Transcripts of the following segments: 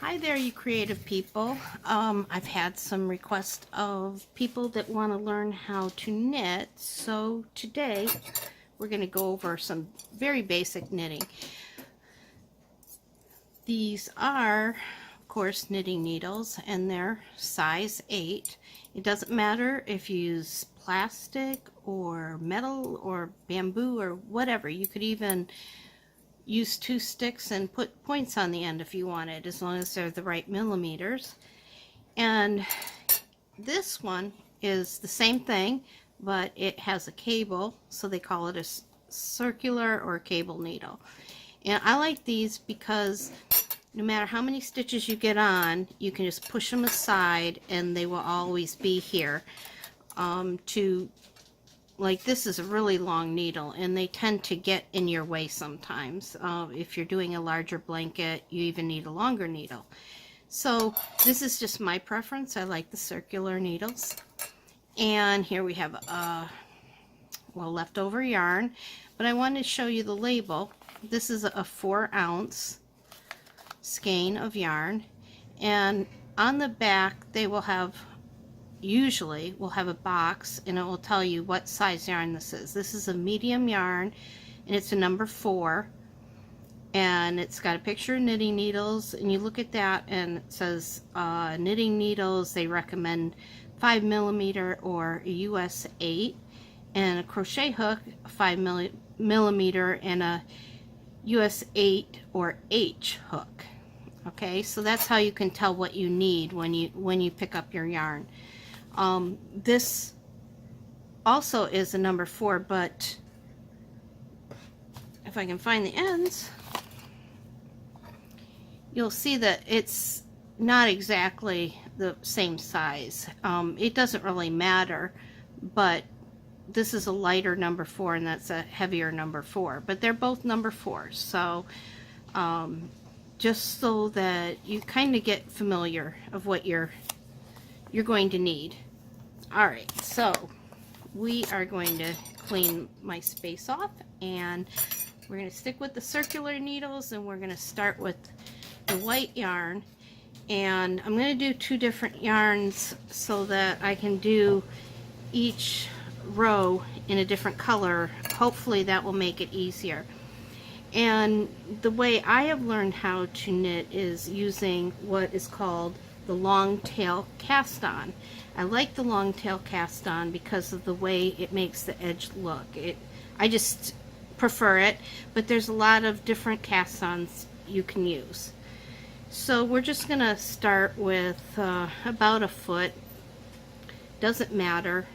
Hi there, you creative people. I've had some requests of people that want to learn how to knit. So today we're going to go over some very basic knitting. These are, of course, knitting needles, and they're size 8. It doesn't matter if you use plastic or metal or bamboo or whatever. You could even use 2 sticks and put points on the end if you wanted, as long as they're the right millimeters. And this one is the same thing, but it has a cable, so they call it a circular or cable needle. And I like these because no matter how many stitches you get on, you can just push them aside and they will always be here. Like, this is a really long needle and they tend to get in your way sometimes. If you're doing a larger blanket, you even need a longer needle. So this is just my preference. I like the circular needles. And here we have leftover yarn, but I wanted to show you the label. This is a 4-ounce skein of yarn, and on the back they will have, usually will have a box, and it will tell you what size yarn this is. This is a medium yarn and it's a number 4, and it's got a picture of knitting needles, and you look at that and it says knitting needles, they recommend 5mm or a US 8, and a crochet hook 5mm and a US 8 or H hook. Okay, so that's how you can tell what you need when you pick up your yarn. This also is a number 4, but if I can find the ends, you'll see that it's not exactly the same size. It doesn't really matter, but this is a lighter number 4 and that's a heavier number 4, but they're both number 4. So just so that you kind of get familiar of what you're going to need. Alright, so we are going to clean my space off, and we're going to stick with the circular needles, and we're going to start with the white yarn. And I'm going to do 2 different yarns so that I can do each row in a different color. Hopefully that will make it easier. And the way I have learned how to knit is using what is called the long tail cast on. I like the long tail cast on because of the way it makes the edge look. I just prefer it, but there's a lot of different cast ons you can use. So we're just going to start with about a foot, doesn't matter,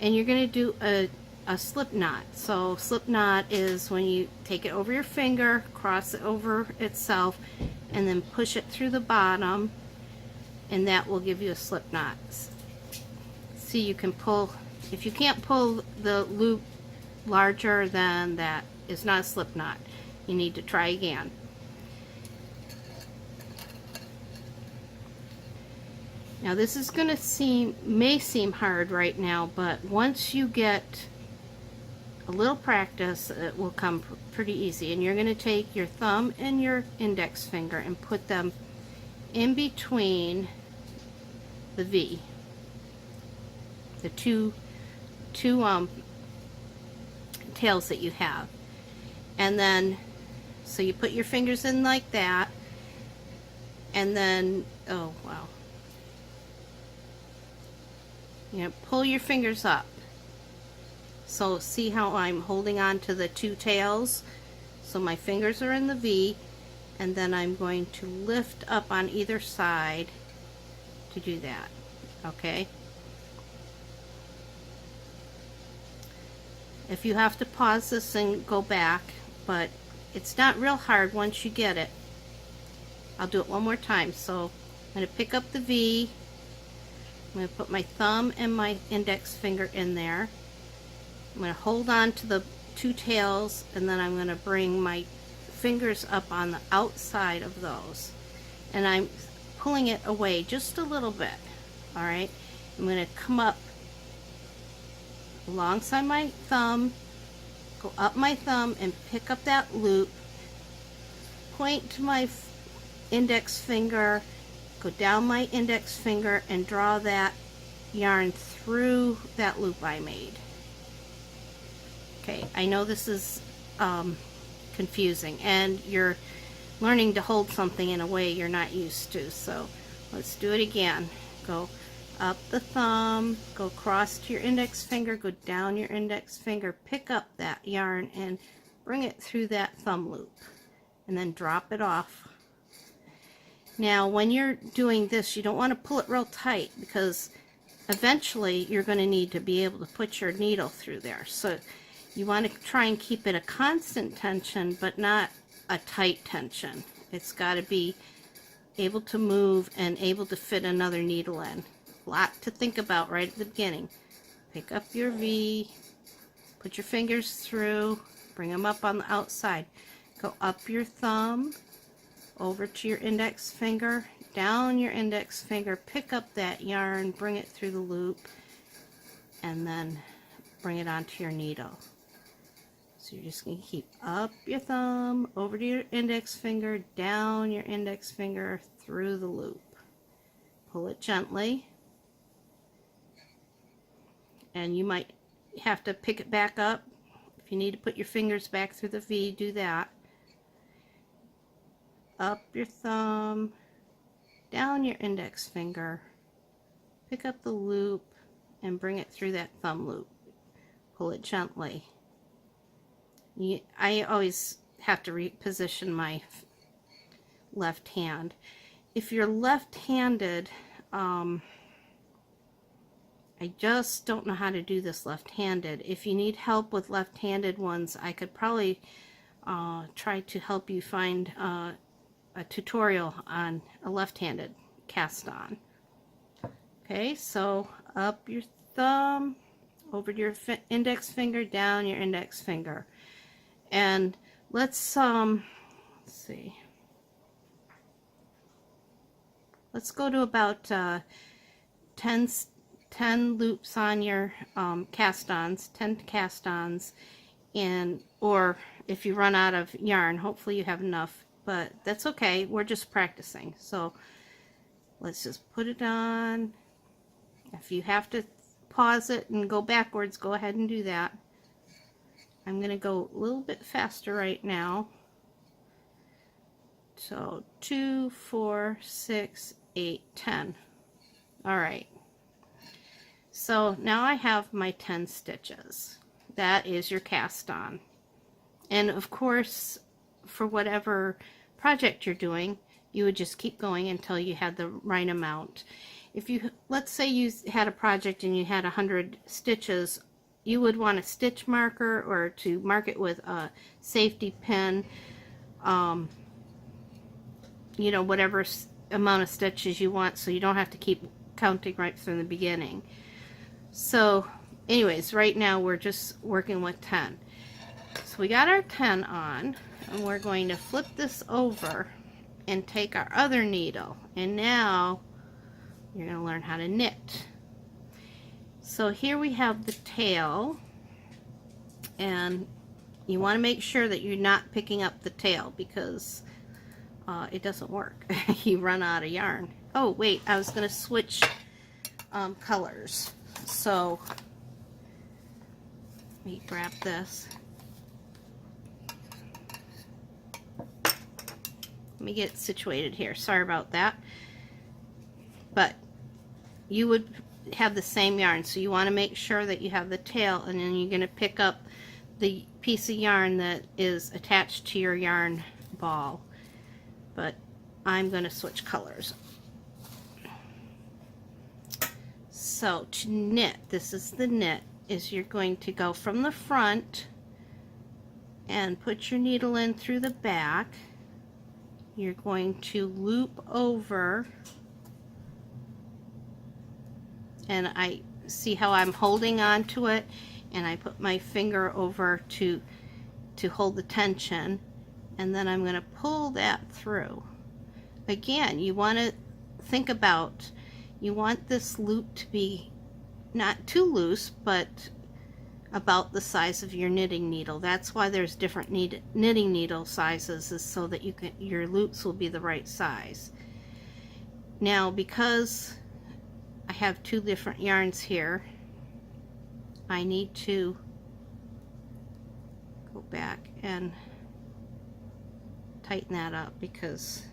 and you're going to do a slip knot. So slip knot is when you take it over your finger, cross it over itself, and then push it through the bottom, and that will give you a slip knot. See, you can pull, if you can't pull the loop larger, then that is not a slip knot. You need to try again. Now this is going to may seem hard right now, but once you get a little practice, it will come pretty easy. And you're going to take your thumb and your index finger and put them in between the V, the two tails that you have. And then, so you put your fingers in like that, and then, oh wow, you know, pull your fingers up. So see how I'm holding on to the 2 tails? So my fingers are in the V, and then I'm going to lift up on either side to do that. Okay? If you have to pause this and go back, but it's not real hard once you get it. I'll do it one more time. So I'm going to pick up the V. I'm going to put my thumb and my index finger in there. I'm going to hold on to the 2 tails, and then I'm going to bring my fingers up on the outside of those, and I'm pulling it away just a little bit. Alright, I'm going to come up alongside my thumb, go up my thumb and pick up that loop, point to my index finger, go down my index finger and draw that yarn through that loop I made. Okay, I know this is confusing, and you're learning to hold something in a way you're not used to, so let's do it again. Go up the thumb, go across to your index finger, go down your index finger, pick up that yarn and bring it through that thumb loop, and then drop it off. Now when you're doing this, you don't want to pull it real tight, because eventually you're going to need to be able to put your needle through there. So you want to try and keep it a constant tension, but not a tight tension. It's got to be able to move and able to fit another needle in. A lot to think about right at the beginning. Pick up your V, put your fingers through, bring them up on the outside. Go up your thumb, over to your index finger, down your index finger, pick up that yarn, bring it through the loop, and then bring it onto your needle. So you're just going to keep up your thumb, over to your index finger, down your index finger, through the loop. Pull it gently. And you might have to pick it back up. If you need to put your fingers back through the V, do that. Up your thumb, down your index finger, pick up the loop, and bring it through that thumb loop. Pull it gently. I always have to reposition my left hand. If you're left-handed, I just don't know how to do this left-handed. If you need help with left-handed ones, I could probably try to help you find a tutorial on a left-handed cast on. Okay, so up your thumb, over to your index finger, down your index finger. And let's see. Let's go to about 10 loops on your cast-ons, 10 cast-ons, or if you run out of yarn, hopefully you have enough, but that's okay, we're just practicing. So let's just put it on. If you have to pause it and go backwards, go ahead and do that. I'm going to go a little bit faster right now. So 2, 4, 6, 8, 10. All right. So now I have my 10 stitches. That is your cast on. And of course, for whatever project you're doing, you would just keep going until you had the right amount. If you, let's say you had a project and you had 100 stitches, you would want a stitch marker or to mark it with a safety pin, you know, whatever amount of stitches you want, so you don't have to keep counting right from the beginning. So anyways, right now we're just working with 10. So we got our 10 on, and we're going to flip this over and take our other needle, and now you're going to learn how to knit. So here we have the tail, and you want to make sure that you're not picking up the tail, because it doesn't work. You run out of yarn. Oh wait, I was going to switch colors. So let me grab this. Let me get situated here. Sorry about that. But you would have the same yarn, so you want to make sure that you have the tail, and then you're going to pick up the piece of yarn that is attached to your yarn ball. But I'm going to switch colors. So to knit, this is the knit, is you're going to go from the front and put your needle in through the back. You're going to loop over, and I see how I'm holding on to it, and I put my finger over to hold the tension, and then I'm going to pull that through. Again, you want to think about, you want this loop to be not too loose, but about the size of your knitting needle. That's why there's different knitting needle sizes, is so that your loops will be the right size. Now, because I have two different yarns here, I need to go back and tighten that up, because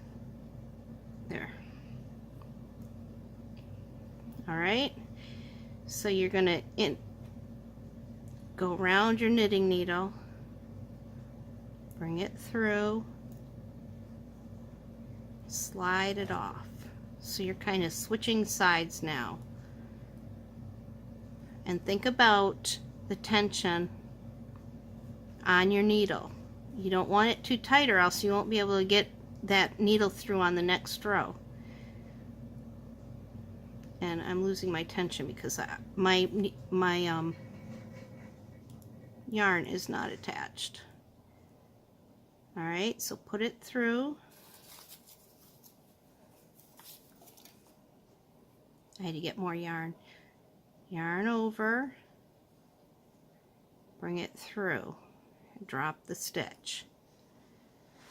there. All right, so you're gonna go around your knitting needle, bring it through, slide it off. So you're kind of switching sides now. And think about the tension on your needle. You don't want it too tight, or else you won't be able to get that needle through on the next row. And I'm losing my tension because my yarn is not attached. All right, so put it through. I had to get more yarn. Yarn over, bring it through, drop the stitch.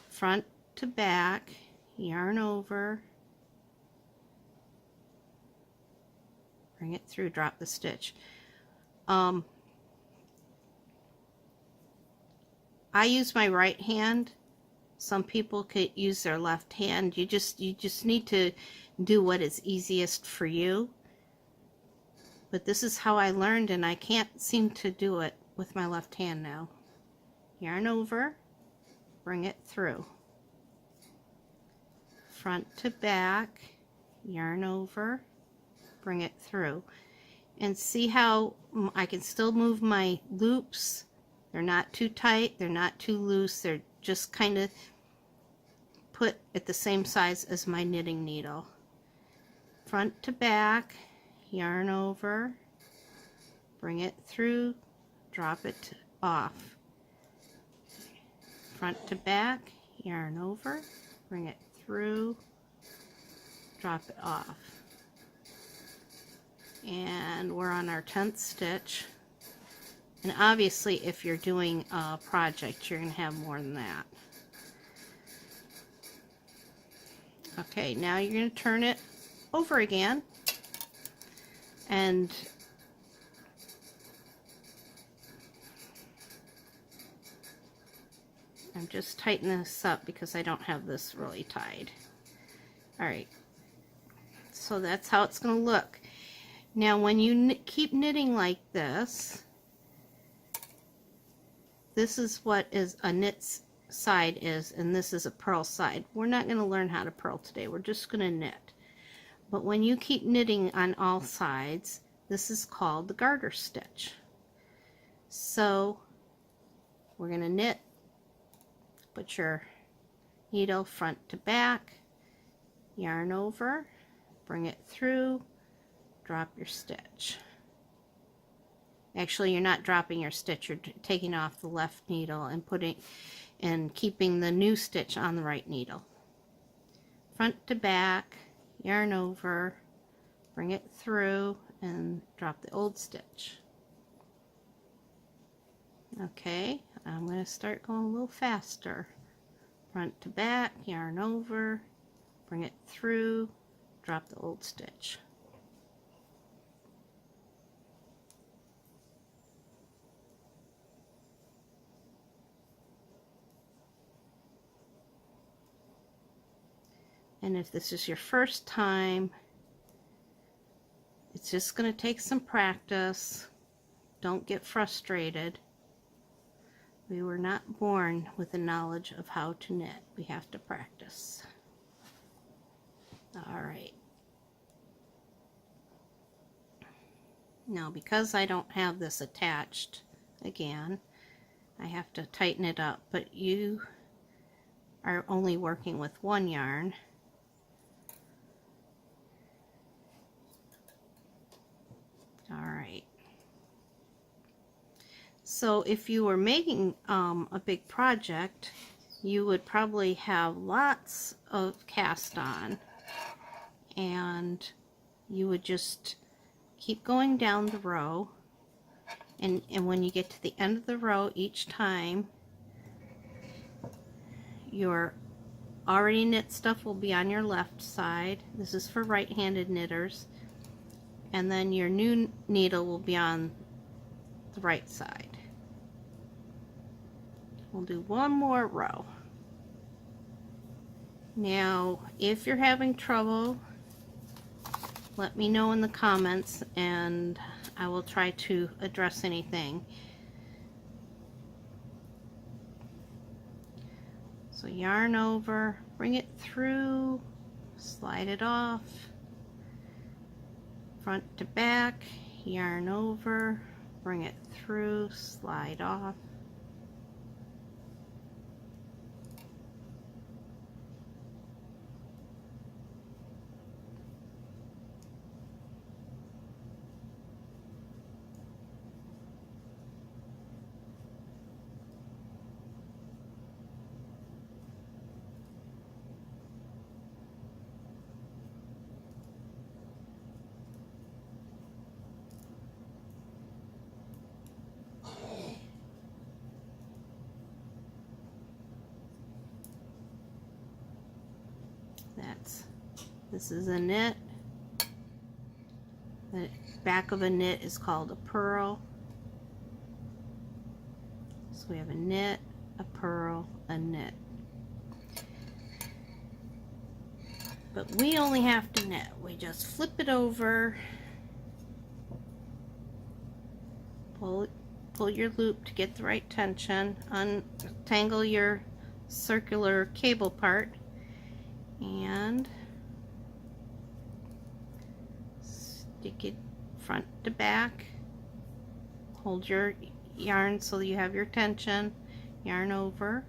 Front to back, yarn over, bring it through, drop the stitch. I use my right hand. Some people could use their left hand. You just need to do what is easiest for you. But this is how I learned, and I can't seem to do it with my left hand now. Yarn over, bring it through. Front to back, yarn over, bring it through. And see how I can still move my loops. They're not too tight, they're not too loose, they're just kind of put at the same size as my knitting needle. Front to back, yarn over, bring it through, drop it off. Front to back, yarn over, bring it through, drop it off. And we're on our 10th stitch. And obviously, if you're doing a project, you're going to have more than that. Okay, now you're going to turn it over again. And I'm just tightening this up because I don't have this really tied. All right, so that's how it's going to look. Now, when you keep knitting like this, this is what is a knit side is, and this is a purl side. We're not going to learn how to purl today. We're just going to knit. But when you keep knitting on all sides, this is called the garter stitch. So we're going to knit, put your needle front to back, yarn over, bring it through, drop your stitch. Actually, you're not dropping your stitch, you're taking off the left needle and keeping the new stitch on the right needle. Front to back, yarn over, bring it through, and drop the old stitch. Okay, I'm going to start going a little faster. Front to back, yarn over, bring it through, drop the old stitch. And if this is your first time, it's just going to take some practice. Don't get frustrated. We were not born with the knowledge of how to knit. We have to practice. All right. Now, because I don't have this attached, again, I have to tighten it up, but you are only working with one yarn. All right. So if you were making a big project, you would probably have lots of cast on, and you would just keep going down the row And when you get to the end of the row, each time your already knit stuff will be on your left side. This is for right-handed knitters. And then your new needle will be on the right side. We'll do one more row. Now, if you're having trouble, let me know in the comments and I will try to address anything. So yarn over, bring it through, slide it off, front to back, yarn over, bring it through, slide off. This is a knit. The back of a knit is called a purl. So we have a knit, a purl, a knit. But we only have to knit. We just flip it over, pull your loop to get the right tension, untangle your circular cable part, and stick it front to back. Hold your yarn so you have your tension. Yarn over.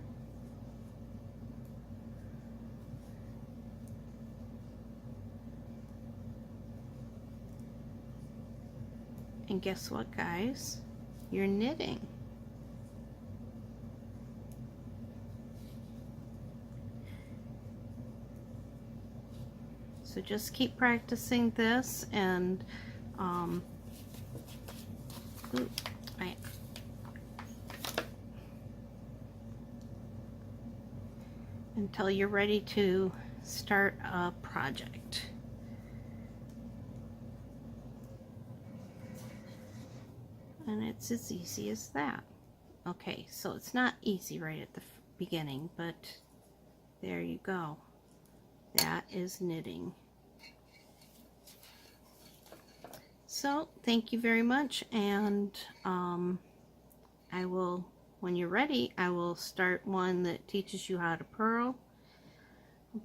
And guess what, guys? You're knitting. So just keep practicing this and until you're ready to start a project. And it's as easy as that. Okay, so it's not easy right at the beginning, but there you go. That is knitting. So thank you very much, and I will, when you're ready, I will start one that teaches you how to purl.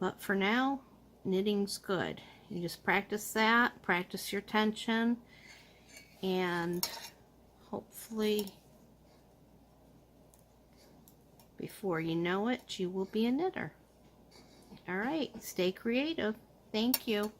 But for now, knitting's good. You just practice that, practice your tension, and hopefully before you know it, you will be a knitter. All right, stay creative. Thank you.